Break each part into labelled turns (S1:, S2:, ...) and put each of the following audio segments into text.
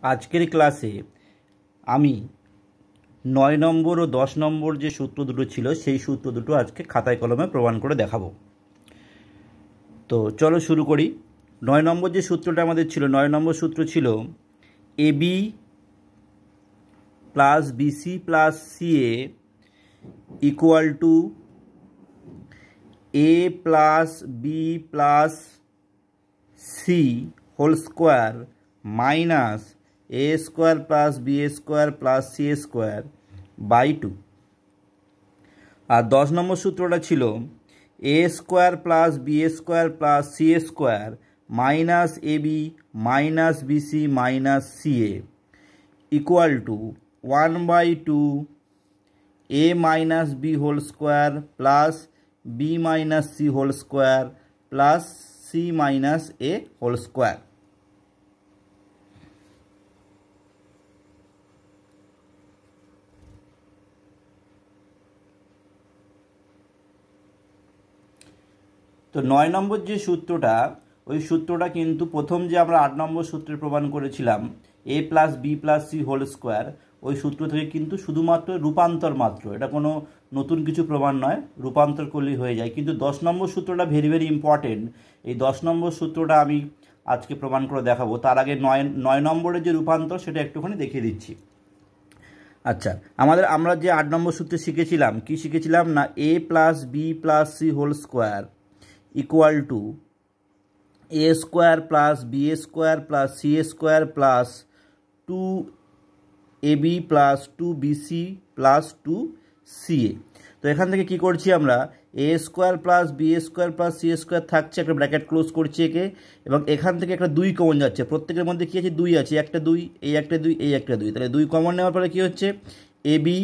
S1: আজকের ক্লাসে আমি 9 নম্বর ও 10 নম্বর যে সূত্র দুটো ছিল সেই সূত্র দুটো আজকে খাতায় কলমে প্রমাণ করে দেখাবো। তো চলো শুরু করি। 9 নম্বর যে সূত্রটা আমাদের ছিল, 9 নম্বর সূত্র ছিল AB plus BC plus CA equal to A plus B plus C whole square minus A square plus B square plus C square by 2। আর 10 নম্বর সূত্রটা ছিল A square plus B square plus C square minus A B minus BC minus CA equal to 1/2 A minus B whole square plus B minus C whole square plus C minus A whole square. তো 9 নম্বর যে সূত্রটা, ওই সূত্রটা কিন্তু প্রথম যে আমরা 8 নম্বর সূত্রে প্রমাণ করেছিলাম A plus B plus C whole square, ওই সূত্র থেকে কিন্তু শুধুমাত্র রূপান্তর মাত্র, এটা কোনো নতুন কিছু প্রমাণ নয়, রূপান্তর করলেই হয়ে যায়। কিন্তু 10 নম্বর সূত্রটা ভেরি ভেরি ইম্পর্টেন্ট। এই 10 নম্বর সূত্রটা আমি আজকে প্রমাণ করে দেখাবো। তার আগে 9 নম্বরের যে রূপান্তর সেটা একটুখানি দেখিয়ে দিচ্ছি। আচ্ছা, আমরা যে 8 নম্বর সূত্রে শিখেছিলাম, কি শিখেছিলাম না, A plus B plus C whole square equal to A square plus B square plus C square plus 2ab plus 2bc plus 2ca। তো এখান থেকে কি করছি আমরা, A square plus B square plus C square থাকছে, একটা bracket close করছি একে, এবং এখান থেকে একটা 2 কমন যাচ্ছে। প্রত্যেকের মধ্যে কী আছে, 2 আছে, একটা 2, এই একটা 2, এই একটা 2, তাহলে 2 কমন নেওয়ার পরে কী হচ্ছে, এবি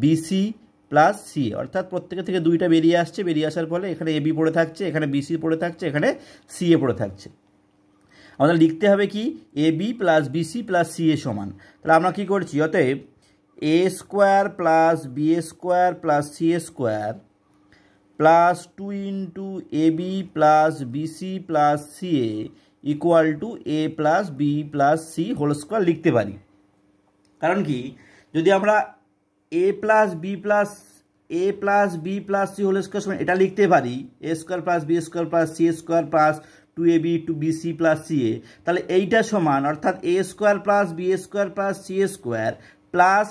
S1: বিসি প্লাস সি, অর্থাৎ প্রত্যেকের থেকে 2টা বেরিয়ে আসছে। বেরিয়ে আসার ফলে এখানে এবি পড়ে থাকছে, এখানে বিসি পড়ে থাকছে, এখানে সিএ পড়ে থাকছে। আমাদের লিখতে হবে কি, A B plus BC plus C A সমান, তাহলে আমরা কী করছি, অতএব A square plus B square plus C square plus 2 into A B plus BC plus C A equal to A plus B plus C whole square লিখতে পারি। কারণ কি, যদি আমরা A plus B plus C whole square সমান এটা লিখতে পারি, A square plus B square plus C square plus 2ab 2bc plus CA, তাহলে এইটা সমান, অর্থাৎ A square plus B square plus C square plus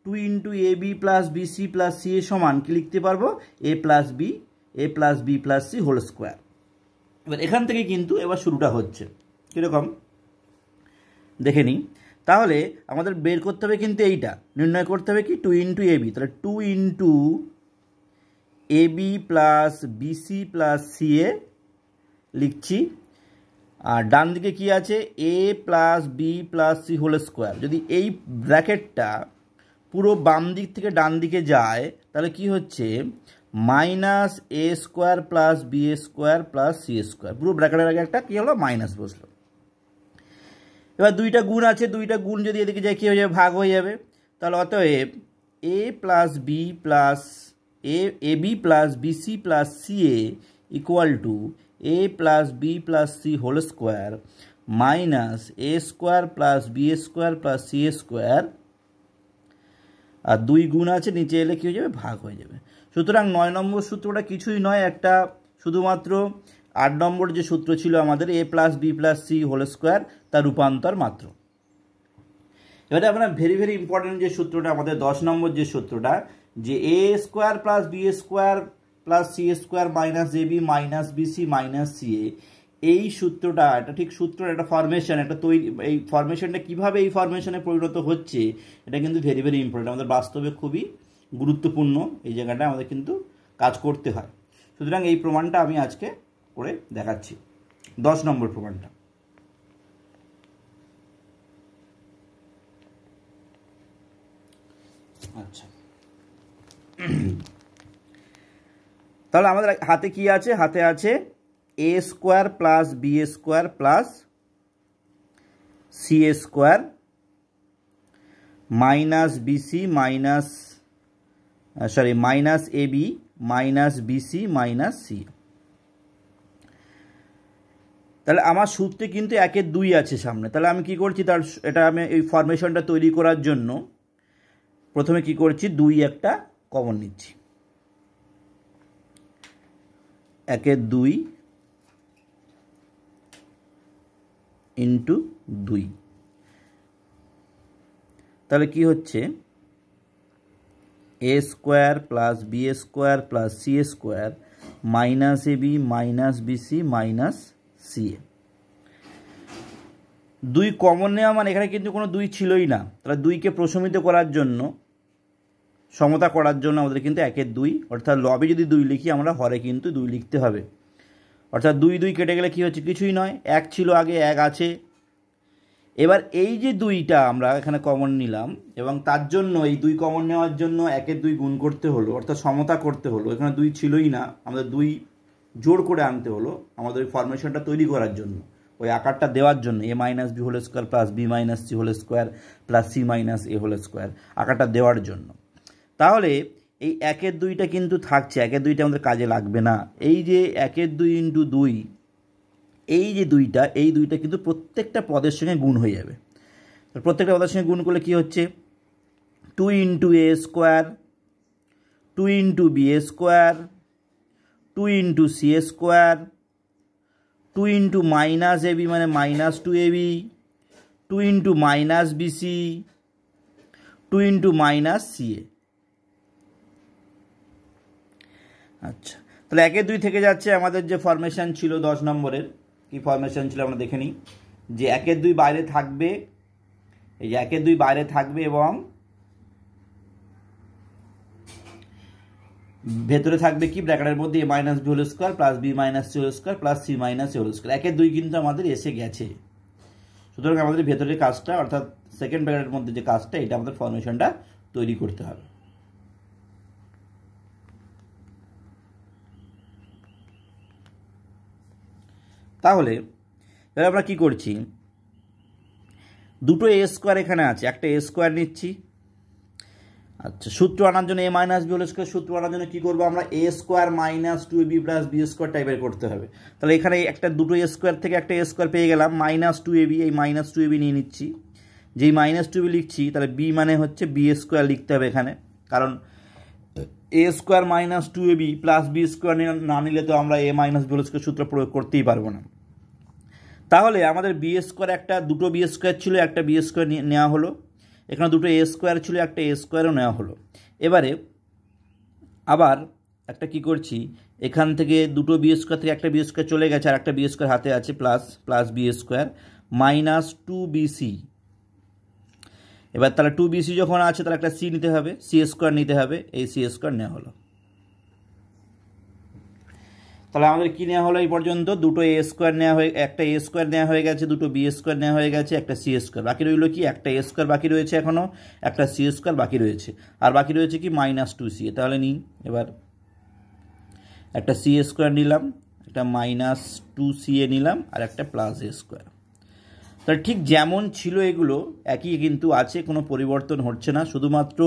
S1: 2 into A B plus BC plus C A সমান কি লিখতে পারবো, A plus B plus C whole square. এবার এখান থেকে কিন্তু এবার শুরুটা হচ্ছে, কীরকম দেখে নিই। তাহলে আমাদের বের করতে হবে কিন্তু এইটা, নির্ণয় করতে হবে কি, 2 ইন্টু এ বি, তাহলে 2 into A B plus BC plus C A লিখছি। আর ডান দিকে কি আছে, A plus B plus C whole square. যদি এই ব্র্যাকেটটা পুরো বাম দিক থেকে ডান দিকে যায় তাহলে কি হচ্ছে, minus A square plus B square plus C square, পুরো ব্র্যাকেটের আগে একটা কী হলো, মাইনাস বসলো। এবার 2টা গুণ আছে, 2টা গুণ যদি এদিকে যায় কী হয়ে যাবে, ভাগ হয়ে যাবে। তাহলে অতএব A plus B plus A B plus BC plus C A equal to A plus B plus C whole square minus A square plus B square plus C square, আর 2 গুণ আছে, নিচে এলে কী হয়ে যাবে, ভাগ হয়ে যাবে। সুতরাং 9 নম্বর সূত্রটা কিছুই নয়, একটা শুধুমাত্র 8 নম্বর যে সূত্র ছিল আমাদের A plus B plus C whole square, তার রূপান্তর মাত্র। এবারে আমরা ভেরি ভেরি ইম্পর্টেন্ট যে সূত্রটা আমাদের 10 নম্বর যে সূত্রটা, যে A square plus B square plus C square minus A B minus BC minus C A, এই সূত্রটা, এটা ঠিক সূত্র, একটা ফরমেশন, একটা তৈরি, এই ফরমেশনটা কীভাবে এই ফরমেশনে পরিণত হচ্ছে, এটা কিন্তু ভেরি ভেরি ইম্পর্টেন্ট, আমাদের বাস্তবে খুবই গুরুত্বপূর্ণ। এই জায়গাটা আমাদের কিন্তু কাজ করতে হয়। সুতরাং এই প্রমাণটা আমি আজকে করে দেখাচ্ছি, 10 নম্বর প্রমাণটা। আচ্ছা, তাহলে আমাদের হাতে কি আছে, হাতে আছে A square plus B square plus C square minus BC minus minus A B minus BC minus C. তাহলে আমার সূত্রে কিন্তু 1-এর 2 আছে সামনে। তাহলে আমি কি করছি, তার এটা আমি এই ফরমেশনটা তৈরি করার জন্য প্রথমে কি করছি, 2 একটা কমন নিচ্ছি। 1-এর 2 ইন্টু 2, তাহলে কি হচ্ছে, a square plus B square plus C square minus A B minus BC minus C A. 2 common নেওয়া মানে এখানে কিন্তু কোনো 2 ছিলই না। তাহলে 2কে প্রশমিত করার জন্য, সমতা করার জন্য আমাদের কিন্তু 1-এর 2, অর্থাৎ লবে যদি 2 লিখি আমরা হরে কিন্তু 2 লিখতে হবে। অর্থাৎ 2 2 কেটে গেলে কী হচ্ছে, কিছুই নয়, 1 ছিল আগে, 1 আছে। এবার এই যে 2টা আমরা এখানে কমন নিলাম এবং তার জন্য এই 2 কমন নেওয়ার জন্য 1-এর 2 গুণ করতে হলো, অর্থাৎ সমতা করতে হলো। এখানে 2 ছিলই না, আমাদের 2 জোর করে আনতে হলো আমাদের ওই ফরমেশনটা তৈরি করার জন্য, ওই আকারটা দেওয়ার জন্য, a minus B whole square plus B minus C whole square plus C minus A whole square, আকারটা দেওয়ার জন্য। তাহলে এই 1-এর 2টা কিন্তু থাকছে, 1-এর 2টা আমাদের কাজে লাগবে না। এই যে 1-এর 2 ইন্টু 2, এই যে 2টা, এই 2টা কিন্তু প্রত্যেকটা পদের সঙ্গে গুণ হয়ে যাবে। প্রত্যেকটা পদের সঙ্গে গুণ করলে কি হচ্ছে, 2 into A square, 2 into B square, 2 into C square, 2 into minus A B মানে minus 2ab, 2 into minus BC, 2 into minus C A. আচ্ছা, তাহলে 1-এর 2 থেকে যাচ্ছে। আমাদের যে ফরমেশন ছিল 10 নম্বরের, কি ফরমেশন ছিল আমরা দেখে নিই। যে 1-এর 2 বাইরে থাকবে, এই যে 1-এর 2 বাইরে থাকবে এবং ভেতরে থাকবে কি, ব্র্যাকেটের মধ্যে a minus B whole square plus B minus C whole square plus C minus A whole square. 1-এর 2 কিন্তু আমাদের এসে গেছে। সুতরাং আমাদের ভেতরের কাজটা, অর্থাৎ সেকেন্ড ব্র্যাকেটের মধ্যে যে কাজটা, এটা আমাদের ফরমেশনটা তৈরি করতে হবে। তাহলে এবার আমরা কি করছি, দুটো এ স্কোয়ার এখানে আছে, একটা এ স্কোয়ার নিচ্ছি। আচ্ছা, সূত্র আনার জন্য a minus B whole square সূত্র আনার জন্য কী করবো আমরা, a square minus 2ab plus B square টাইপের করতে হবে। তাহলে এখানে একটা দুটো এ স্কোয়ার থেকে একটা এ স্কোয়ার পেয়ে গেলাম, মাইনাস 2ab, এই মাইনাস 2ab নিয়ে নিচ্ছি। যেই মাইনাস 2ab লিখছি, তাহলে b মানে হচ্ছে বি স্কোয়ার লিখতে হবে এখানে, কারণ a square minus 2ab plus B square না নিলে তো আমরা a minus B whole square সূত্র প্রয়োগ করতেই পারবো না। তাহলে আমাদের বি স্কোয়ার, একটা দুটো বি স্কোয়ার ছিল, একটা বি স্কোয়ার নেওয়া হলো। এখানে দুটো এ স্কোয়ার ছিল, একটা এ স্কোয়ারও নেওয়া হলো। এবারে আবার একটা কি করছি, এখান থেকে দুটো বি স্কোয়ার থেকে একটা বি স্কোয়ার চলে গেছে, আর একটা বি স্কোয়ার হাতে আছে, plus B square minus 2bc। এবার তাহলে 2bc যখন আছে, তাহলে একটা সি নিতে হবে, সি স্কোয়ার নিতে হবে, এই সি স্কোয়ার নেওয়া হলো। তাহলে আমাদের কী নেওয়া হলো এই পর্যন্ত, দুটো এ স্কোয়ার নেওয়া হয়ে, একটা এ স্কোয়ার নেওয়া হয়ে গেছে, দুটো বি স্কোয়ার নেওয়া হয়ে গেছে, একটা সি স্কোয়ার বাকি রইলো কি, একটা এ স্কোয়ার বাকি রয়েছে এখনও, একটা সি স্কোয়ার বাকি রয়েছে, আর বাকি রয়েছে কি মাইনাস 2c। তাহলে নিই, এবার একটা সি স্কোয়ার নিলাম, একটা মাইনাস 2c নিলাম, আর একটা প্লাস এ স্কোয়ার। তাহলে ঠিক যেমন ছিল এগুলো একই কিন্তু আছে, কোনো পরিবর্তন হচ্ছে না, শুধুমাত্র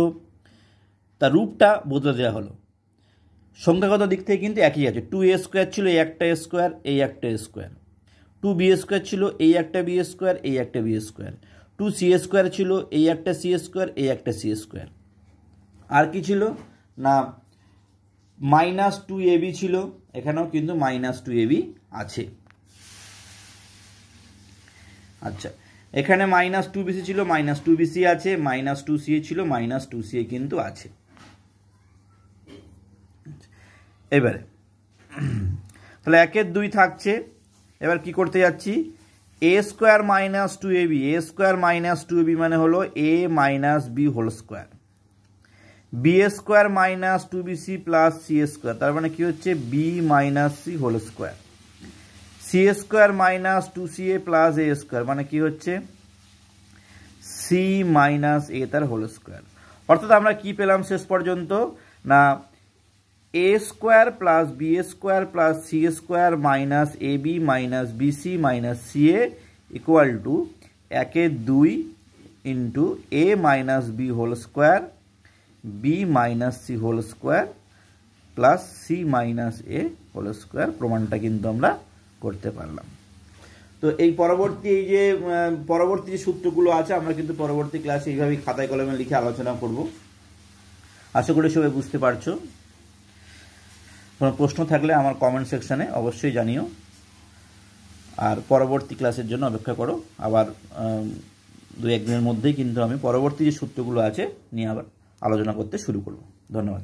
S1: তার রূপটা বদলে দেওয়া হলো। সংখ্যাগত দিক থেকে কিন্তু একই আছে। 2a স্কোয়ার ছিল, এই একটা স্কোয়ার, এই একটা স্কোয়ার। 2b স্কোয়ার ছিল, এই একটা বি স্কোয়ার, এই একটা বি স্কোয়ার। 2c স্কোয়ার ছিল, এই একটা সি স্কোয়ার, এই একটা সি স্কোয়ার। আর কি ছিল না, মাইনাস 2ab ছিল, এখানেও কিন্তু মাইনাস 2ab আছে। আচ্ছা, এখানে মাইনাস 2bc ছিল, মাইনাস 2bc আছে, মাইনাস 2ca ছিল, মাইনাস 2ca কিন্তু আছে। এবারে তাহলে 1-এর 2 থাকছে। এবার কি করতে যাচ্ছি, a square minus 2ab, a square minus 2ab মানে হলো a minus B whole square, b square minus 2bc plus C square, তার মানে কি হচ্ছে b minus C whole square, c square minus 2ca plus a square মানে কি হচ্ছে C minus এ তার হোল স্কোয়ার। অর্থাৎ আমরা কি পেলাম শেষ পর্যন্ত, না a square plus B square plus C square minus A B minus BC minus C A equal to 1-এর 2 into a minus B whole square b minus C whole square plus C minus A whole square. প্রমাণটা কিন্তু আমরা করতে পারলাম। তো এই পরবর্তী যে সূত্রগুলো আছে আমরা কিন্তু পরবর্তী ক্লাসে এইভাবেই খাতায় কলমে লিখে আলোচনা করব। আশা করি সবাই বুঝতে পারছো। কোনো প্রশ্ন থাকলে আমার কমেন্ট সেকশানে অবশ্যই জানিও, আর পরবর্তী ক্লাসের জন্য অপেক্ষা করো। আবার 2-1 দিনের মধ্যেই কিন্তু আমি পরবর্তী যে সূত্রগুলো আছে নিয়ে আবার আলোচনা করতে শুরু করব। ধন্যবাদ।